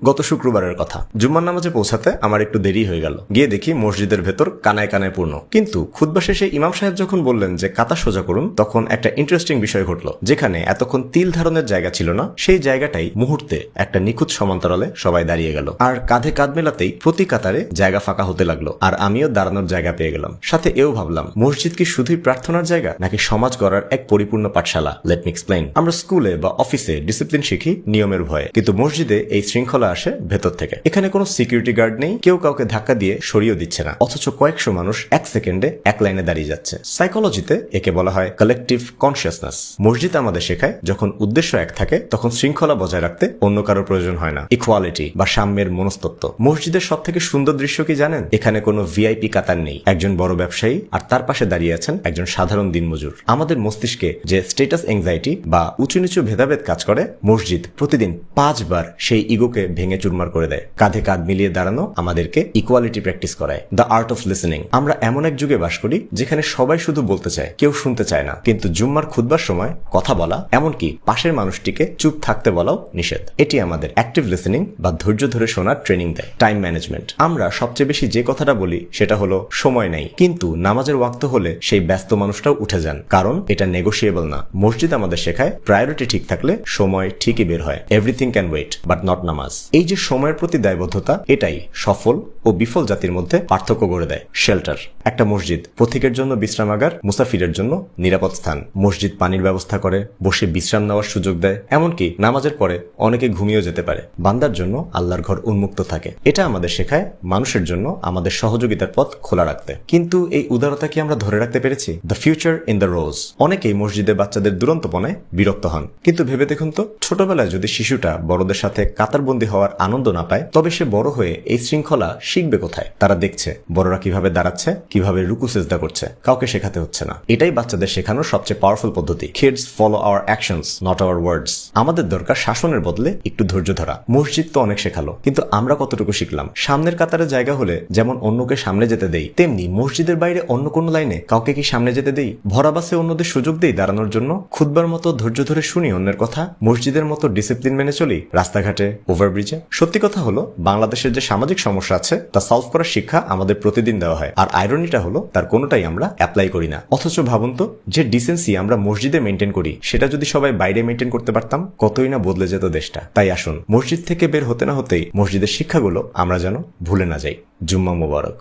গত শুক্রবারের কথা, জুম্মার নামাজে পৌঁছাতে আমার একটু দেরি হয়ে গেল। গিয়ে দেখি মসজিদের ভেতর কানায় কানায় পূর্ণ। কিন্তু খুতবা শেষে ইমাম সাহেব যখন বললেন যে কাতা সোজা করুন, তখন একটা ইন্টারেস্টিং বিষয় ঘটলো। যেখানে এতক্ষণ তিল ধারণের জায়গা ছিল না, সেই জায়গাটাই মুহূর্তে একটা নিখুঁত সমান্তরালে সবাই দাঁড়িয়ে গেল। আর কাঁধে কাঁধ মেলাতেই প্রতি কাতারে জায়গা ফাঁকা হতে লাগলো, আর আমিও দাঁড়ানোর জায়গা পেয়ে গেলাম। সাথে এও ভাবলাম, মসজিদ কি শুধুই প্রার্থনার জায়গা, নাকি সমাজ গড়ার এক পরিপূর্ণ পাঠশালা? Let me explain. আমরা স্কুলে বা অফিসে ডিসিপ্লিন শিখি নিয়মের ভয়ে, কিন্তু মসজিদে এই শৃঙ্খলা আসে ভেতর থেকে। এখানে কোনো সিকিউরিটি গার্ড নেই, কেউ কাউকে ধাক্কা দিয়ে সরিয়েও দিচ্ছে না, অথচ কয়েকশো মানুষ এক সেকেন্ডে এক লাইনে দাঁড়িয়ে যাচ্ছে। সাইকোলজিতে একে বলা হয় কালেকটিভ কনসিয়াসনেস। মসজিদ আমাদের শেখায়, যখন উদ্দেশ্য এক থাকে তখন শৃঙ্খলা বজায় রাখতে অন্য কারোর প্রয়োজন হয় না। ইকুয়ালিটি বা সাম্যের মনস্তত্ত্ব। মসজিদের সব থেকে সুন্দর দৃশ্য কি জানেন? এখানে কোনো ভিআইপি কাতার নেই। একজন বড় ব্যবসায়ী আর তার পাশে দাঁড়িয়ে আছেন একজন সাধারণ দিনমজুর। আমাদের মস্তিষ্কে যে স্টেটাস এংজাইটি বা উঁচু নিচু ভেদাভেদ কাজ করে, মসজিদ প্রতিদিন 5 বার সেই ইগোকে ভেঙে চুরমার করে দেয়। কাঁধে কাঁধ মিলিয়ে দাঁড়ানো আমাদেরকে ইকুয়ালিটি প্র্যাকটিস করায়। The art of listening. আমরা এমন এক যুগে বাস করি যেখানে সবাই শুধু বলতে চায়, কেউ শুনতে চায় না। কিন্তু জুম্মার খুতবার সময় কথা বলা, এমনকি পাশের মানুষটিকে চুপ থাকতে বলাও নিষেধ। এটি আমাদের অ্যাক্টিভ লিসেনিং বা ধৈর্য ধরে শোনার ট্রেনিং দেয়। Time management. আমরা সবচেয়ে বেশি যে কথাটা বলি সেটা হলো সময় নেই, কিন্তু নামাজের ওয়াক্ত হলে সেই ব্যস্ত মানুষটাও উঠে যান, কারণ এটা নেগোশিয়েবল না। মসজিদ আমাদের শেখায়, প্রায়োরিটি ঠিক থাকলে সময় ঠিকই বের হয়। Everything can wait but not নামাজ। এই যে সময়ের প্রতি দায়বদ্ধতা, এটাই সফল ও বিফল জাতির মধ্যে পার্থক্য গড়ে দেয়। শেল্টার। একটা মসজিদ পথিকের জন্য বিশ্রামাগার, মুসাফিরের জন্য নিরাপদ স্থান। মসজিদ পানির ব্যবস্থা করে, বসে বিশ্রাম নেওয়ার সুযোগ দেয়, এমনকি নামাজের পরে অনেকে ঘুমিয়েও যেতে পারে। বান্দার জন্য আল্লাহর ঘর উন্মুক্ত থাকে। এটা আমাদের শেখায় মানুষের জন্য আমাদের সহযোগিতার পথ খোলা রাখতে। কিন্তু এই উদারতা কি আমরা ধরে রাখতে পেরেছি? The future in the rose. অনেকেই মসজিদে বাচ্চাদের দুরন্তপনায় বিরক্ত হন, কিন্তু ভেবে দেখুন তো, ছোটবেলায় যদি শিশুটা বড়দের সাথে কাতারবন্দি হওয়ার আনন্দ না পায়, তবে সে বড় হয়ে এই শৃঙ্খলা শিখবে কোথায়? তারা দেখছে বড়রা কিভাবে দাঁড়াচ্ছে, কিভাবে রুকু সেজদা করছে, কাউকে শেখাতে হচ্ছে না। এটাই বাচ্চাদের শেখানোর সবচেয়ে পাওয়ারফুল পদ্ধতি। Kids follow our actions, not our words. আমাদের দরকার শাসনের বদলে একটু ধৈর্য ধরা। মসজিদ তো অনেক শেখালো, কিন্তু আমরা কতটুকু শিখলাম? সামনের কাতারে জায়গা হলে যেমন অন্যকে সামনে যেতে দেই, তেমনি মসজিদের বাইরে অন্য কোনো লাইনে কাউকে কি সামনে যেতে দেই? ভরা বাসে অন্যদের সুযোগ দেই দাঁড়ানোর জন্য? খুতবার মতো ধৈর্য ধরে শুনি অন্যের কথা? মসজিদের মতো ডিসিপ্লিন মেনে চলি রাস্তাঘাটে, ওভারব্রিজে? সত্যি কথা হলো, বাংলাদেশের যে সামাজিক সমস্যা আছে তা সলভ করার শিক্ষা আমাদের প্রতিদিন দেওয়া হয়, আর আইরনিটা হলো তার কোনোটাই আমরা অ্যাপ্লাই করি না। অথচ ভাবুন তো, যে ডিসেন্সি আমরা মসজিদে মেনটেন করি, সেটা যদি সবাই বাইরে মেনটেন করতে পারতাম, কতই না বদলে যেত দেশটা। তাই আসুন, মসজিদ থেকে বের হতে না হতেই মসজিদের শিক্ষাগুলো আমরা যেন ভুলে না যাই। জুম্মা মোবারক।